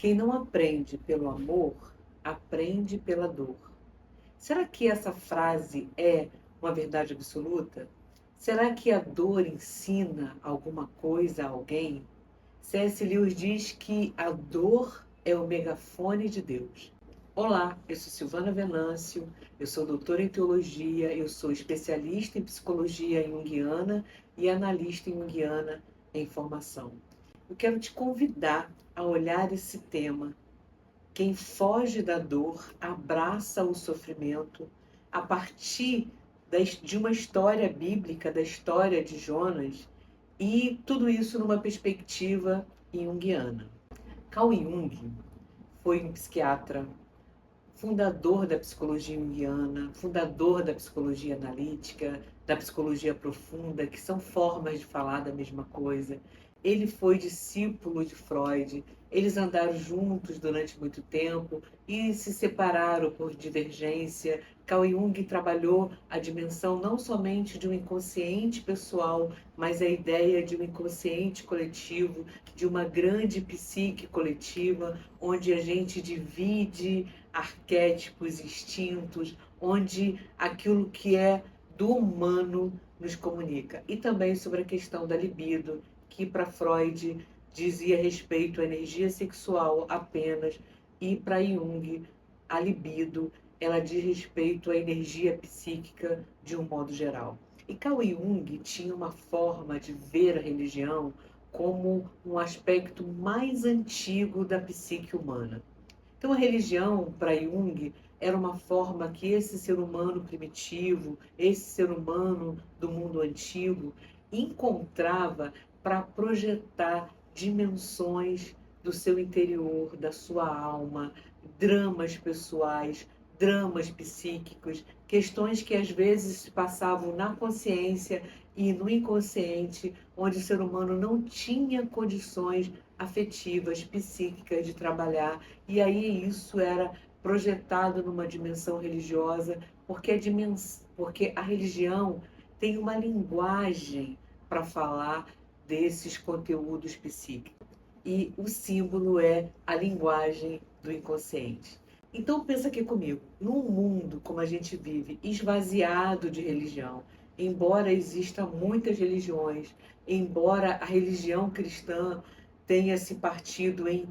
Quem não aprende pelo amor, aprende pela dor. Será que essa frase é uma verdade absoluta? Será que a dor ensina alguma coisa a alguém? C.S. Lewis diz que a dor é o megafone de Deus. Olá, eu sou Silvana Venâncio, eu sou doutora em teologia, eu sou especialista em psicologia junguiana e analista em junguiana em formação. Eu quero te convidar a olhar esse tema. Quem foge da dor abraça o sofrimento a partir de uma história bíblica, da história de Jonas, e tudo isso numa perspectiva junguiana. Carl Jung foi um psiquiatra, fundador da psicologia junguiana, fundador da psicologia analítica, da psicologia profunda, que são formas de falar da mesma coisa. Ele foi discípulo de Freud, eles andaram juntos durante muito tempo e se separaram por divergência. Carl Jung trabalhou a dimensão não somente de um inconsciente pessoal, mas a ideia de um inconsciente coletivo, de uma grande psique coletiva, onde a gente divide arquétipos, instintos, onde aquilo que é do humano nos comunica. E também sobre a questão da libido, que para Freud dizia respeito à energia sexual apenas, e para Jung a libido ela diz respeito à energia psíquica de um modo geral. E Carl Jung tinha uma forma de ver a religião como um aspecto mais antigo da psique humana. Então, a religião, para Jung, era uma forma que esse ser humano primitivo, esse ser humano do mundo antigo, encontrava para projetar dimensões do seu interior, da sua alma, dramas pessoais, dramas psíquicos, questões que às vezes se passavam na consciência e no inconsciente, onde o ser humano não tinha condições afetivas, psíquicas de trabalhar, e aí isso era projetado numa dimensão religiosa, porque a religião tem uma linguagem para falar desses conteúdos psíquicos. E o símbolo é a linguagem do inconsciente. Então pensa aqui comigo, num mundo como a gente vive, esvaziado de religião, embora existam muitas religiões, embora a religião cristã tenha se partido em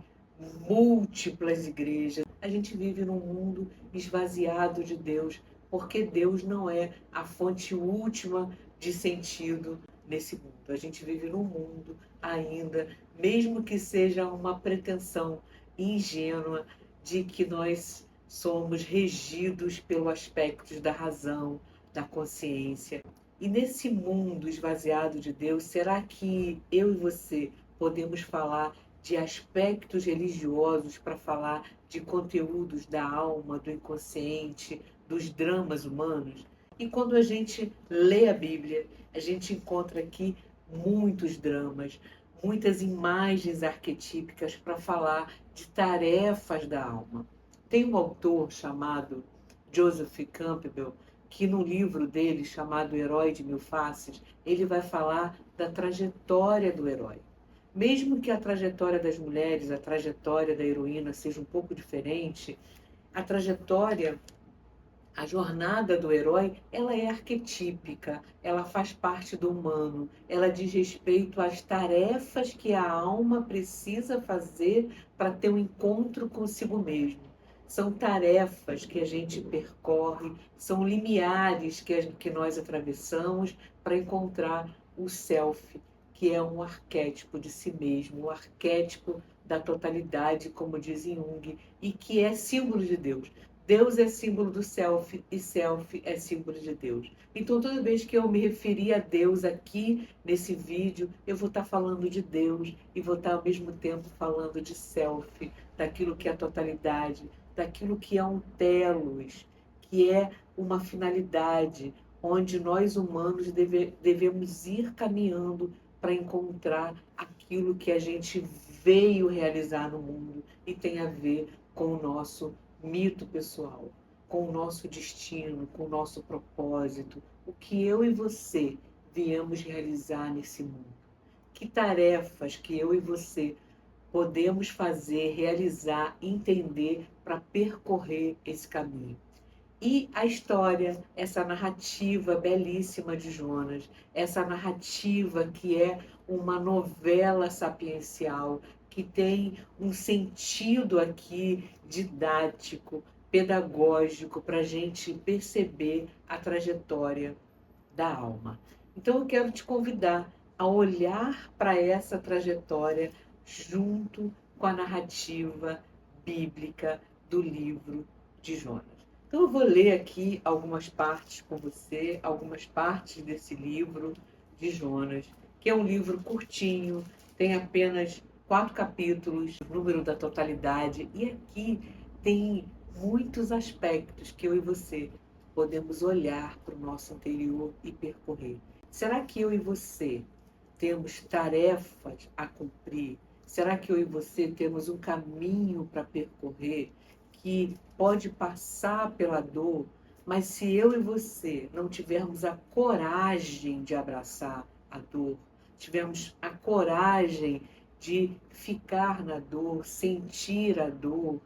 múltiplas igrejas, a gente vive num mundo esvaziado de Deus, porque Deus não é a fonte última de sentido nesse mundo. A gente vive num mundo ainda, mesmo que seja uma pretensão ingênua de que nós somos regidos pelo aspecto da razão, da consciência. E nesse mundo esvaziado de Deus, será que eu e você podemos falar de aspectos religiosos para falar de conteúdos da alma, do inconsciente, dos dramas humanos? E quando a gente lê a Bíblia, a gente encontra aqui muitos dramas, muitas imagens arquetípicas para falar de tarefas da alma. Tem um autor chamado Joseph Campbell, que no livro dele, chamado Herói de Mil Faces, ele vai falar da trajetória do herói. Mesmo que a trajetória das mulheres, a trajetória da heroína seja um pouco diferente, a trajetória, a jornada do herói, ela é arquetípica, ela faz parte do humano, ela diz respeito às tarefas que a alma precisa fazer para ter um encontro consigo mesmo. São tarefas que a gente percorre, são limiares que nós atravessamos para encontrar o self, que é um arquétipo de si mesmo, um arquétipo da totalidade, como diz Jung, e que é símbolo de Deus. Deus é símbolo do self e self é símbolo de Deus. Então, toda vez que eu me referir a Deus aqui nesse vídeo, eu vou estar falando de Deus e vou estar ao mesmo tempo falando de self, daquilo que é a totalidade, daquilo que é um telos, que é uma finalidade, onde nós humanos devemos ir caminhando para encontrar aquilo que a gente veio realizar no mundo e tem a ver com o nosso mito pessoal, com o nosso destino, com o nosso propósito, o que eu e você viemos realizar nesse mundo. Que tarefas que eu e você podemos fazer, realizar, entender para percorrer esse caminho. E a história, essa narrativa belíssima de Jonas, essa narrativa que é uma novela sapiencial, que tem um sentido aqui didático, pedagógico, para a gente perceber a trajetória da alma. Então eu quero te convidar a olhar para essa trajetória junto com a narrativa bíblica do livro de Jonas. Então eu vou ler aqui algumas partes com você, algumas partes desse livro de Jonas, que é um livro curtinho, tem apenas 4 capítulos, número da totalidade, e aqui tem muitos aspectos que eu e você podemos olhar para o nosso interior e percorrer. Será que eu e você temos tarefas a cumprir? Será que eu e você temos um caminho para percorrer que pode passar pela dor, mas se eu e você não tivermos a coragem de abraçar a dor, tivermos a coragem de ficar na dor, sentir a dor,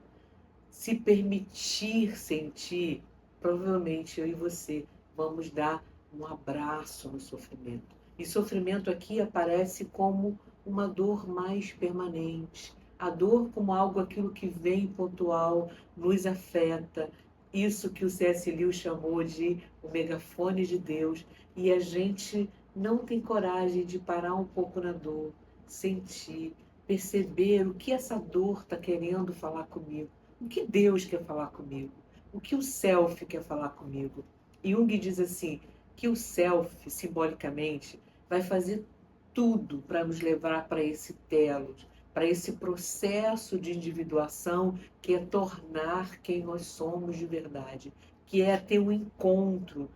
se permitir sentir, provavelmente eu e você vamos dar um abraço no sofrimento. E sofrimento aqui aparece como uma dor mais permanente. A dor como algo, aquilo que vem pontual, nos afeta. Isso que o C.S. Lewis chamou de o megafone de Deus. E a gente não tem coragem de parar um pouco na dor, sentir, perceber o que essa dor está querendo falar comigo. O que Deus quer falar comigo? O que o self quer falar comigo? Jung diz assim, que o self, simbolicamente, vai fazer tudo para nos levar para esse telos, para esse processo de individuação que é tornar quem nós somos de verdade, que é ter um encontro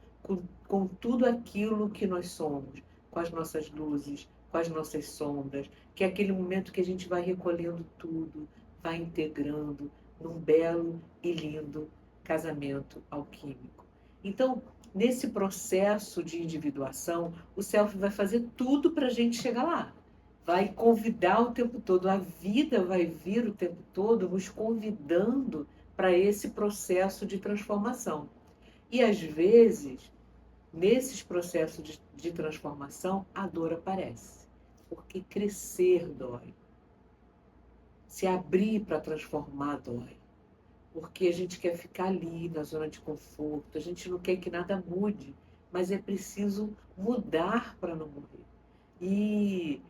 com tudo aquilo que nós somos, com as nossas luzes, com as nossas sombras, que é aquele momento que a gente vai recolhendo tudo, vai integrando num belo e lindo casamento alquímico. Então, nesse processo de individuação, o self vai fazer tudo para a gente chegar lá. Vai convidar o tempo todo, a vida vai vir o tempo todo nos convidando para esse processo de transformação. E às vezes, nesses processos de transformação, a dor aparece. Porque crescer dói. Se abrir para transformar dói. Porque a gente quer ficar ali na zona de conforto, a gente não quer que nada mude, mas é preciso mudar para não morrer. E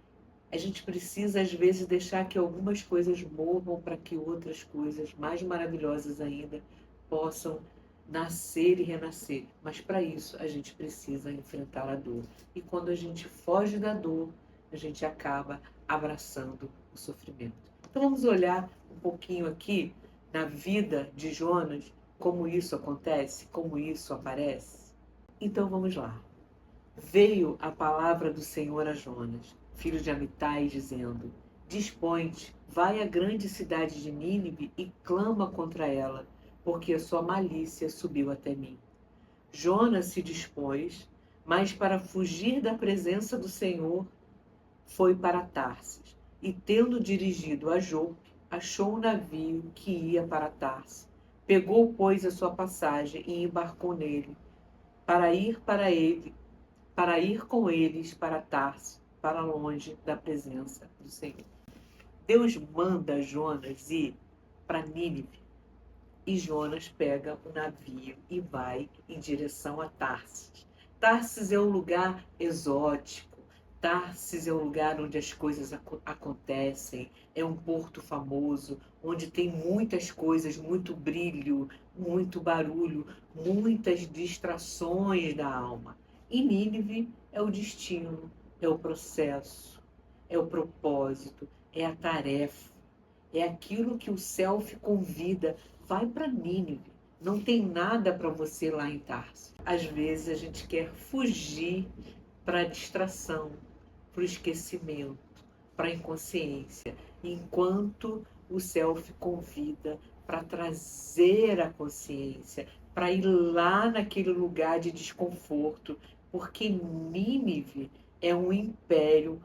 a gente precisa, às vezes, deixar que algumas coisas morram para que outras coisas mais maravilhosas ainda possam nascer e renascer. Mas para isso a gente precisa enfrentar a dor. E quando a gente foge da dor, a gente acaba abraçando o sofrimento. Então vamos olhar um pouquinho aqui na vida de Jonas, como isso acontece, como isso aparece. Então vamos lá. Veio a palavra do Senhor a Jonas, filho de Amitai, dizendo: Dispõe-te, vai à grande cidade de Nínive e clama contra ela, porque a sua malícia subiu até mim. Jonas se dispôs, mas para fugir da presença do Senhor, foi para Tarsis, e tendo dirigido a Jope, achou um navio que ia para Tarsis. Pegou, pois, a sua passagem e embarcou nele, para ir com eles para Tarsis, para longe da presença do Senhor. Deus manda Jonas ir para Nínive, e Jonas pega o navio e vai em direção a Tarsis. Tarsis é um lugar exótico. Tarsis é um lugar onde as coisas acontecem, é um porto famoso, onde tem muitas coisas, muito brilho, muito barulho, muitas distrações da alma. E Nínive é o destino, é o processo, é o propósito, é a tarefa, é aquilo que o self convida. Vai para Nínive, não tem nada para você lá em Tarso. Às vezes a gente quer fugir para a distração, para o esquecimento, para a inconsciência, enquanto o self convida para trazer a consciência, para ir lá naquele lugar de desconforto, porque Nínive é um império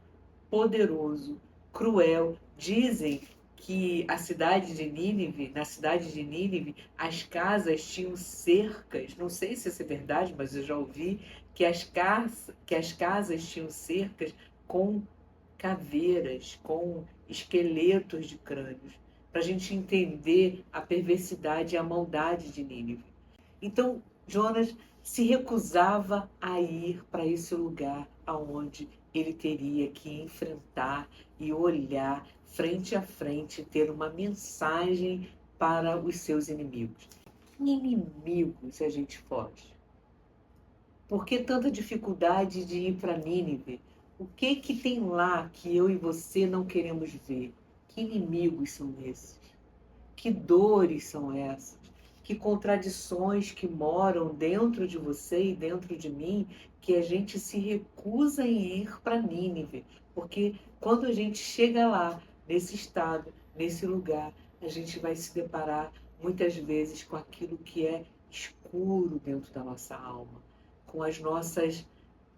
poderoso, cruel. Dizem que a cidade de Nínive, na cidade de Nínive, as casas tinham cercas, não sei se isso é verdade, mas eu já ouvi, que as casas tinham cercas com caveiras, com esqueletos de crânios, para a gente entender a perversidade e a maldade de Nínive. Então, Jonas se recusava a ir para esse lugar aonde ele teria que enfrentar e olhar frente a frente, ter uma mensagem para os seus inimigos. Inimigos a gente foge. Por que tanta dificuldade de ir para Nínive? O que que tem lá que eu e você não queremos ver? Que inimigos são esses? Que dores são essas? Que contradições que moram dentro de você e dentro de mim, que a gente se recusa em ir para Nínive? Porque quando a gente chega lá, nesse estado, nesse lugar, a gente vai se deparar muitas vezes com aquilo que é escuro dentro da nossa alma, com as nossas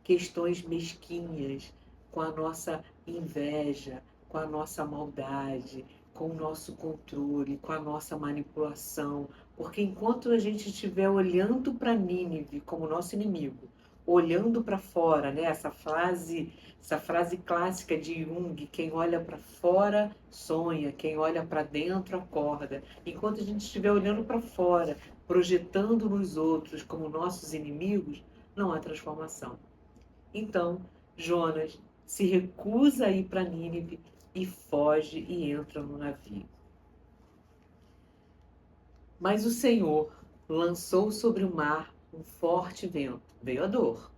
questões mesquinhas, com a nossa inveja, com a nossa maldade, com o nosso controle, com a nossa manipulação. Porque enquanto a gente estiver olhando para Nínive como nosso inimigo, olhando para fora, né? Essa frase clássica de Jung, quem olha para fora sonha, quem olha para dentro acorda. Enquanto a gente estiver olhando para fora, projetando nos outros como nossos inimigos, não há transformação. Então, Jonas se recusa a ir para Nínive e foge e entra no navio. Mas o Senhor lançou sobre o mar um forte vento, veio a dor,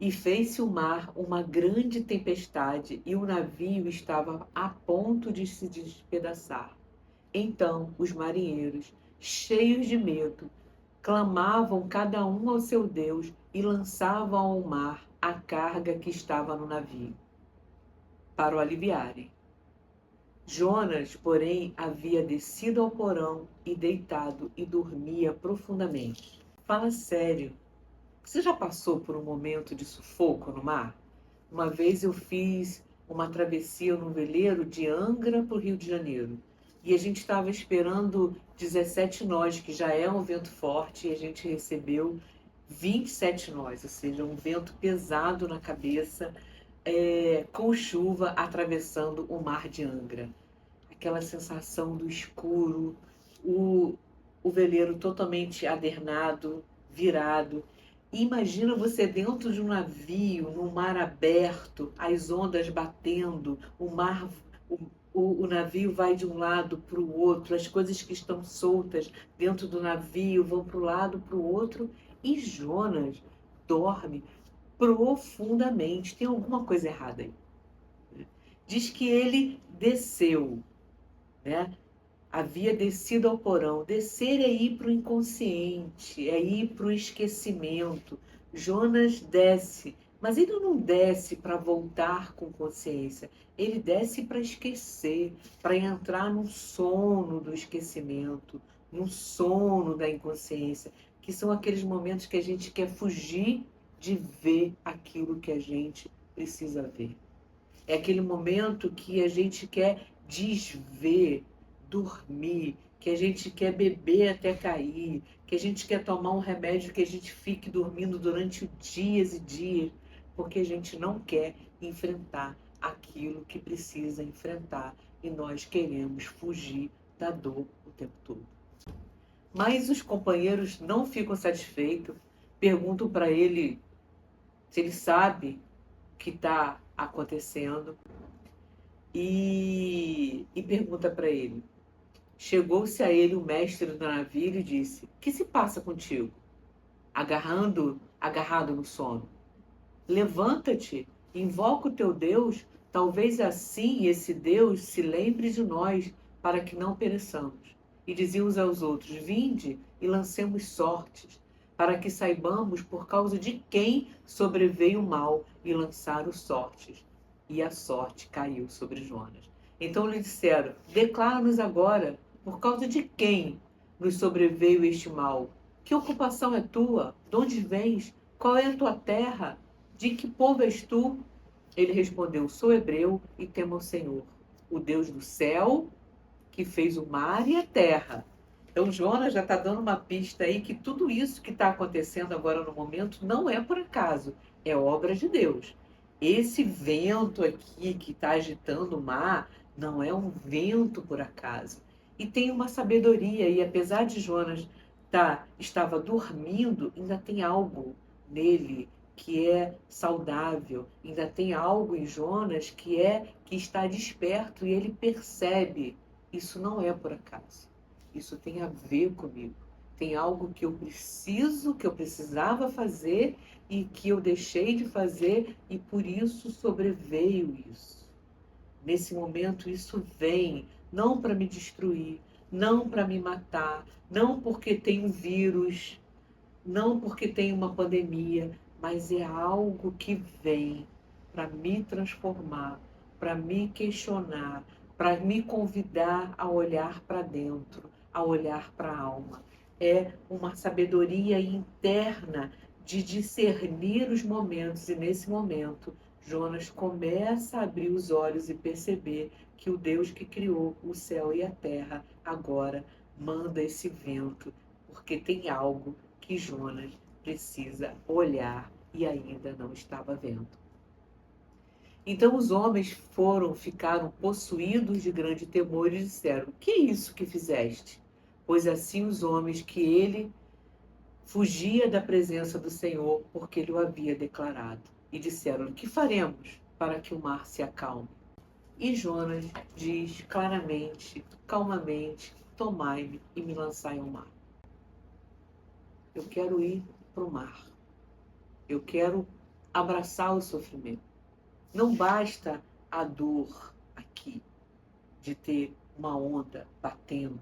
e fez-se o mar uma grande tempestade, e o navio estava a ponto de se despedaçar. Então os marinheiros, cheios de medo, clamavam cada um ao seu Deus e lançavam ao mar a carga que estava no navio, para o aliviarem. Jonas, porém, havia descido ao porão e deitado e dormia profundamente. Fala sério. Você já passou por um momento de sufoco no mar? Uma vez eu fiz uma travessia no veleiro de Angra para o Rio de Janeiro. E a gente estava esperando 17 nós, que já é um vento forte, e a gente recebeu 27 nós, ou seja, um vento pesado na cabeça, com chuva atravessando o mar de Angra. Aquela sensação do escuro, o, o veleiro totalmente adernado, virado. E imagina você dentro de um navio, num mar aberto, as ondas batendo, o navio vai de um lado para o outro, as coisas que estão soltas dentro do navio vão para um lado, para o outro, e Jonas dorme profundamente. Tem alguma coisa errada aí. Diz que ele desceu, né? Havia descido ao porão. Descer é ir para o inconsciente, é ir para o esquecimento. Jonas desce, mas ele não desce para voltar com consciência. Ele desce para esquecer, para entrar no sono do esquecimento, no sono da inconsciência, que são aqueles momentos que a gente quer fugir de ver aquilo que a gente precisa ver. É aquele momento que a gente quer desver, dormir, que a gente quer beber até cair, que a gente quer tomar um remédio que a gente fique dormindo durante dias e dias, porque a gente não quer enfrentar aquilo que precisa enfrentar e nós queremos fugir da dor o tempo todo. Mas os companheiros não ficam satisfeitos, perguntam para ele se ele sabe o que está acontecendo e pergunta para ele. Chegou-se a ele o mestre do navio e disse: que se passa contigo? Agarrado no sono. Levanta-te, invoca o teu Deus, talvez assim esse Deus se lembre de nós, para que não pereçamos. E diziam uns aos outros: vinde e lancemos sortes, para que saibamos por causa de quem sobreveio o mal, e lançaram sortes. E a sorte caiu sobre Jonas. Então lhe disseram: declara-nos agora, por causa de quem nos sobreveio este mal? Que ocupação é tua? De onde vens? Qual é a tua terra? De que povo és tu? Ele respondeu: sou hebreu e temo ao Senhor, o Deus do céu, que fez o mar e a terra. Então Jonas já está dando uma pista aí que tudo isso que está acontecendo agora no momento não é por acaso, é obra de Deus. Esse vento aqui que está agitando o mar não é um vento por acaso. E tem uma sabedoria, e apesar de Jonas estava dormindo, ainda tem algo nele que é saudável, ainda tem algo em Jonas que está desperto e ele percebe, isso não é por acaso. Isso tem a ver comigo. Tem algo que eu preciso, que eu precisava fazer e que eu deixei de fazer e por isso sobreveio isso. Nesse momento isso vem não para me destruir, não para me matar, não porque tem um vírus, não porque tem uma pandemia, mas é algo que vem para me transformar, para me questionar, para me convidar a olhar para dentro, a olhar para a alma. É uma sabedoria interna de discernir os momentos, e nesse momento Jonas começa a abrir os olhos e perceber que o Deus que criou o céu e a terra agora manda esse vento, porque tem algo que Jonas precisa olhar e ainda não estava vendo. Então os homens ficaram possuídos de grande temor e disseram: que é isso que fizeste? Pois assim os homens que ele fugia da presença do Senhor, porque ele o havia declarado. E disseram: que faremos para que o mar se acalme? E Jonas diz claramente, calmamente: tomai-me e me lançai ao mar. Eu quero ir para o mar. Eu quero abraçar o sofrimento. Não basta a dor aqui de ter uma onda batendo,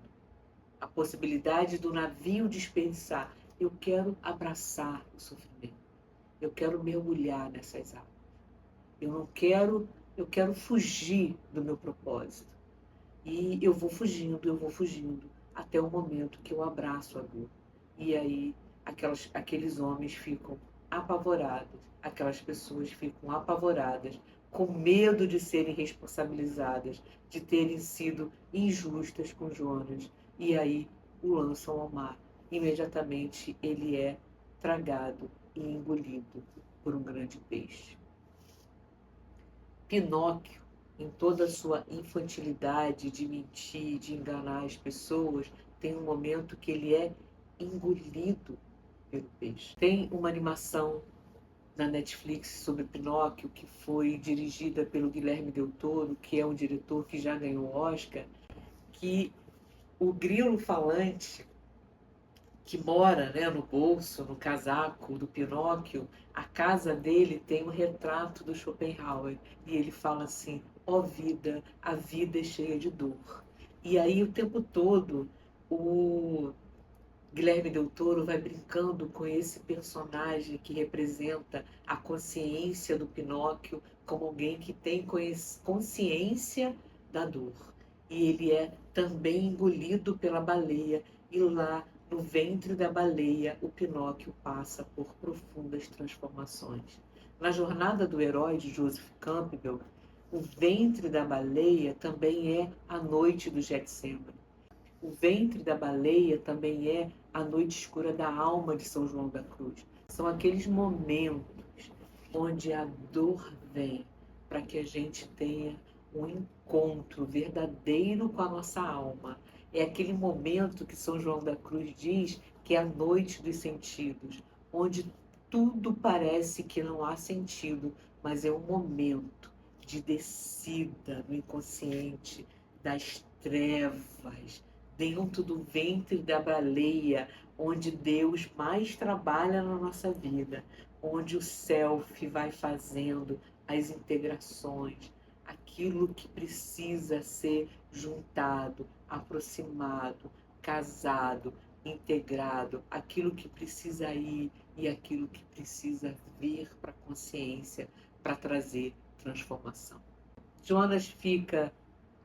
a possibilidade do navio despedaçar. Eu quero abraçar o sofrimento. Eu quero mergulhar nessas águas. Eu quero fugir do meu propósito. E eu vou fugindo, até o momento que eu abraço a dor. E aí aqueles homens ficam apavorados, aquelas pessoas ficam apavoradas, com medo de serem responsabilizadas, de terem sido injustas com Jonas. E aí o lançam ao mar. Imediatamente ele é tragado e engolido por um grande peixe. Pinóquio, em toda a sua infantilidade de mentir, de enganar as pessoas, tem um momento que ele é engolido pelo peixe. Tem uma animação na Netflix sobre Pinóquio, que foi dirigida pelo Guilherme Del Toro, que é um diretor que já ganhou o Oscar, que o grilo falante que mora, né, no bolso, no casaco do Pinóquio, a casa dele tem um retrato do Schopenhauer. E ele fala assim: ó vida, a vida é cheia de dor. E aí o tempo todo o Guilherme Del Toro vai brincando com esse personagem que representa a consciência do Pinóquio como alguém que tem consciência da dor. E ele é também engolido pela baleia, e lá no ventre da baleia o Pinóquio passa por profundas transformações. Na jornada do herói de Joseph Campbell, o ventre da baleia também é a noite do Getsemane. O ventre da baleia também é a noite escura da alma de São João da Cruz. São aqueles momentos onde a dor vem para que a gente tenha um encontro verdadeiro com a nossa alma. É aquele momento que São João da Cruz diz que é a noite dos sentidos, onde tudo parece que não há sentido, mas é um momento de descida no inconsciente, das trevas, dentro do ventre da baleia, onde Deus mais trabalha na nossa vida, onde o self vai fazendo as integrações, aquilo que precisa ser juntado, aproximado, casado, integrado, aquilo que precisa ir e aquilo que precisa vir para a consciência para trazer transformação. Jonas fica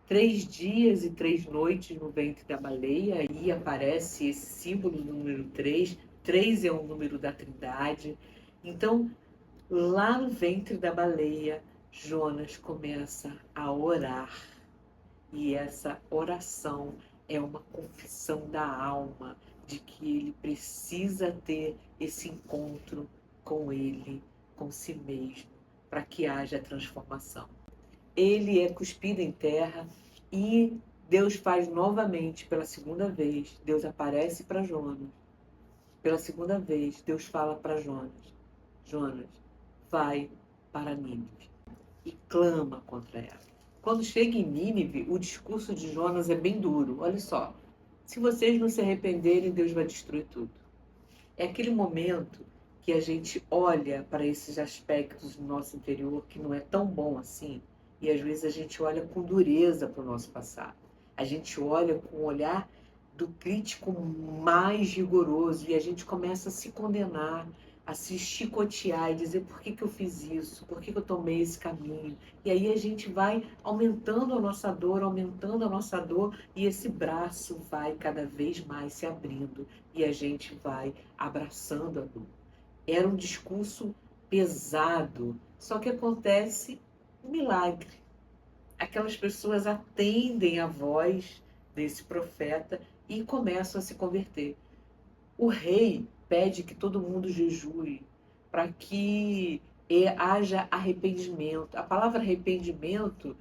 3 dias e 3 noites no ventre da baleia, aí aparece esse símbolo do número 3. 3 é o número da Trindade. Então, lá no ventre da baleia, Jonas começa a orar. E essa oração é uma confissão da alma de que ele precisa ter esse encontro com ele, com si mesmo, para que haja transformação. Ele é cuspido em terra e Deus faz novamente, pela segunda vez, Deus aparece para Jonas. Pela segunda vez, Deus fala para Jonas: Jonas, vai para Nínive e clama contra ela. Quando chega em Nínive, o discurso de Jonas é bem duro. Olha só, se vocês não se arrependerem, Deus vai destruir tudo. É aquele momento que a gente olha para esses aspectos do nosso interior que não é tão bom assim, e às vezes a gente olha com dureza para o nosso passado. A gente olha com o olhar do crítico mais rigoroso e a gente começa a se condenar, a se chicotear e dizer por que eu fiz isso, por que eu tomei esse caminho. E aí a gente vai aumentando a nossa dor, e esse braço vai cada vez mais se abrindo e a gente vai abraçando a dor. Era um discurso pesado, só que acontece um milagre. Aquelas pessoas atendem a voz desse profeta e começam a se converter. O rei pede que todo mundo jejue para que haja arrependimento. A palavra arrependimento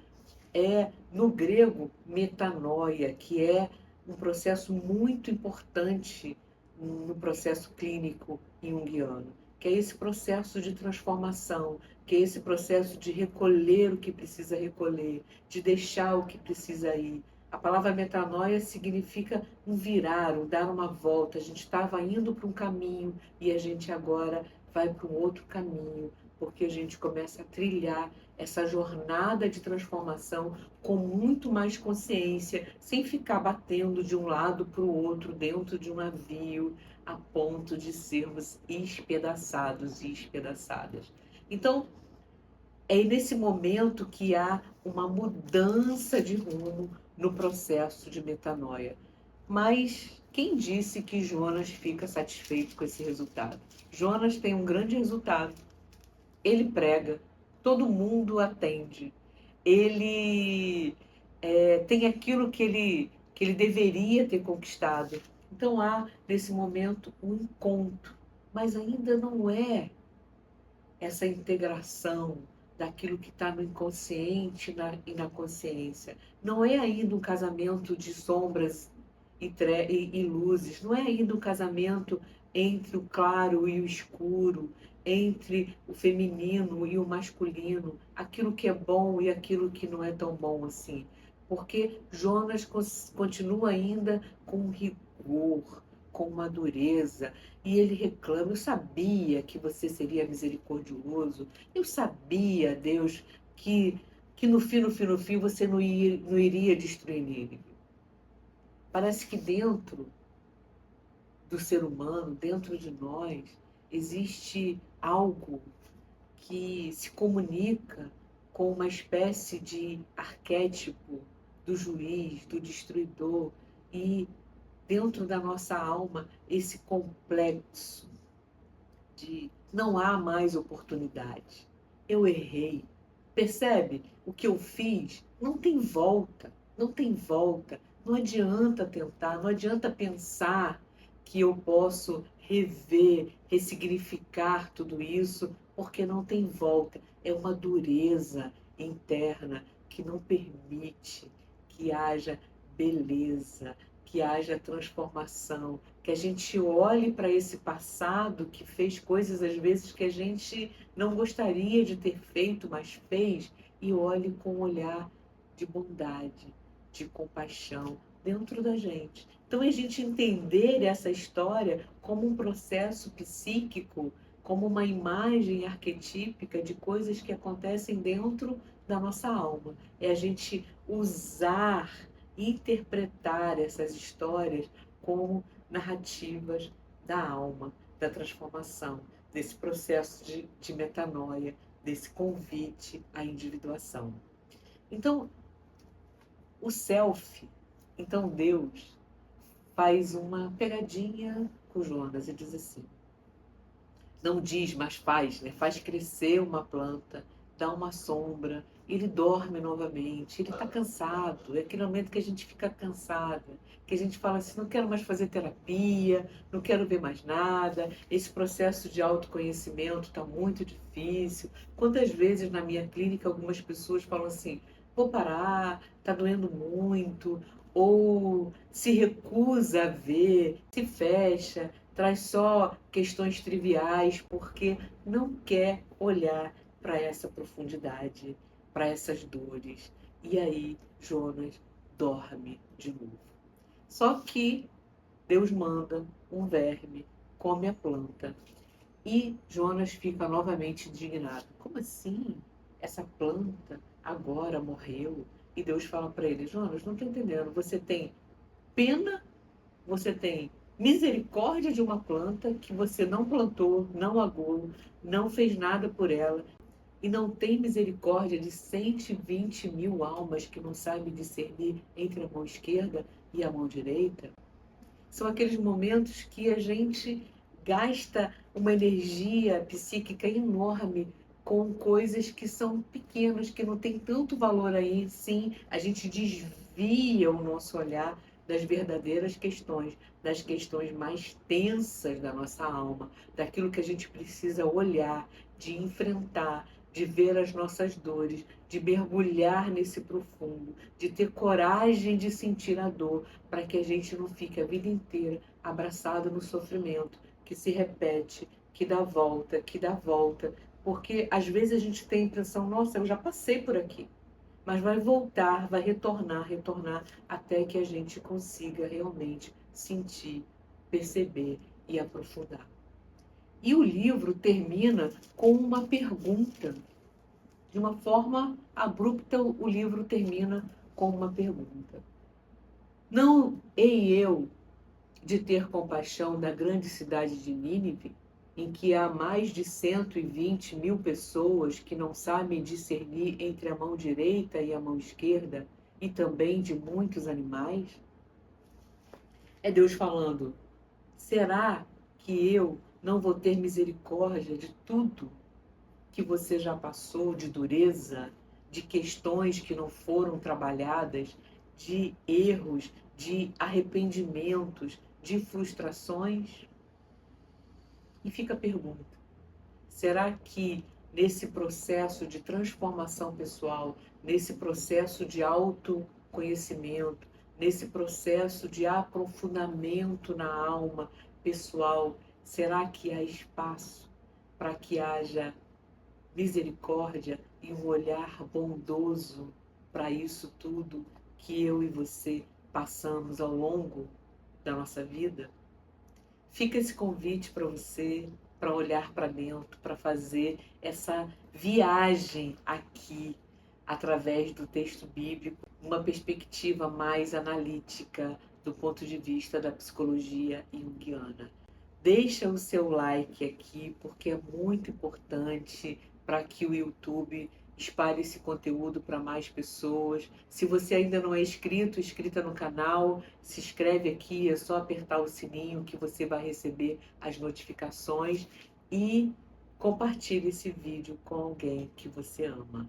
é, no grego, metanoia, que é um processo muito importante no processo clínico junguiano, que é esse processo de transformação, que é esse processo de recolher o que precisa recolher, de deixar o que precisa ir. A palavra metanoia significa um virar, um dar uma volta. A gente estava indo para um caminho e a gente agora vai para um outro caminho, porque a gente começa a trilhar essa jornada de transformação com muito mais consciência, sem ficar batendo de um lado para o outro dentro de um navio, a ponto de sermos espedaçados e espedaçadas. Então, é nesse momento que há uma mudança de rumo no processo de metanoia. Mas quem disse que Jonas fica satisfeito com esse resultado? Jonas tem um grande resultado. Ele prega, todo mundo atende. Ele tem aquilo que ele deveria ter conquistado. Então há, nesse momento, um encontro. Mas ainda não é essa integração daquilo que está no inconsciente e na consciência. Não é ainda um casamento de sombras e luzes, não é ainda um casamento entre o claro e o escuro, entre o feminino e o masculino, aquilo que é bom e aquilo que não é tão bom assim. Porque Jonas continua ainda com rigor, com uma dureza, e ele reclama: eu sabia que você seria misericordioso, eu sabia, Deus, que no fim, você não iria destruir Nínive. Parece que dentro do ser humano, dentro de nós, existe algo que se comunica com uma espécie de arquétipo do juiz, do destruidor, e dentro da nossa alma esse complexo de não há mais oportunidade. Eu errei. Percebe? O que eu fiz não tem volta, não tem volta. Não adianta tentar, não adianta pensar que eu posso rever, ressignificar tudo isso, porque não tem volta. É uma dureza interna que não permite que haja beleza, que haja transformação, que a gente olhe para esse passado que fez coisas às vezes que a gente não gostaria de ter feito, mas fez, e olhe com um olhar de bondade, de compaixão dentro da gente. Então a gente entender essa história como um processo psíquico, como uma imagem arquetípica de coisas que acontecem dentro da nossa alma. É a gente usar, interpretar essas histórias como narrativas da alma, da transformação, desse processo de metanoia, desse convite à individuação. Então, o self, então Deus faz uma pegadinha com Jonas e diz assim, não diz, mas faz, né? Faz crescer uma planta dá uma sombra, ele dorme novamente, ele está cansado, é aquele momento que a gente fica cansada, que a gente fala assim, não quero mais fazer terapia, não quero ver mais nada, esse processo de autoconhecimento está muito difícil. Quantas vezes na minha clínica algumas pessoas falam assim, vou parar, está doendo muito, ou se recusa a ver, se fecha, traz só questões triviais, porque não quer olhar para essa profundidade, para essas dores. E aí Jonas dorme de novo. Só que Deus manda um verme, come a planta. E Jonas fica novamente indignado. Como assim? Essa planta agora morreu? E Deus fala para ele, Jonas, não estou entendendo. Você tem pena, você tem misericórdia de uma planta que você não plantou, não agou, não fez nada por ela, e não tem misericórdia de 120 mil almas que não sabem discernir entre a mão esquerda e a mão direita? São aqueles momentos que a gente gasta uma energia psíquica enorme com coisas que são pequenas, que não tem tanto valor aí. Sim, a gente desvia o nosso olhar das verdadeiras questões, das questões mais tensas da nossa alma, daquilo que a gente precisa olhar, de enfrentar, de ver as nossas dores, de mergulhar nesse profundo, de ter coragem de sentir a dor, para que a gente não fique a vida inteira abraçado no sofrimento, que se repete, que dá volta, porque às vezes a gente tem a impressão, nossa, eu já passei por aqui, mas vai voltar, vai retornar, retornar, até que a gente consiga realmente sentir, perceber e aprofundar. E o livro termina com uma pergunta. De uma forma abrupta, o livro termina com uma pergunta. Não hei eu de ter compaixão da grande cidade de Nínive, em que há mais de 120 mil pessoas que não sabem discernir entre a mão direita e a mão esquerda, e também de muitos animais? É Deus falando, será que eu não vou ter misericórdia de tudo que você já passou, de dureza, de questões que não foram trabalhadas, de erros, de arrependimentos, de frustrações? E fica a pergunta, será que nesse processo de transformação pessoal, nesse processo de autoconhecimento, nesse processo de aprofundamento na alma pessoal, será que há espaço para que haja misericórdia e um olhar bondoso para isso tudo que eu e você passamos ao longo da nossa vida? Fica esse convite para você, para olhar para dentro, para fazer essa viagem aqui, através do texto bíblico, uma perspectiva mais analítica do ponto de vista da psicologia junguiana. Deixa o seu like aqui, porque é muito importante para que o YouTube espalhe esse conteúdo para mais pessoas. Se você ainda não é inscrita no canal, se inscreve aqui, é só apertar o sininho que você vai receber as notificações e compartilhe esse vídeo com alguém que você ama.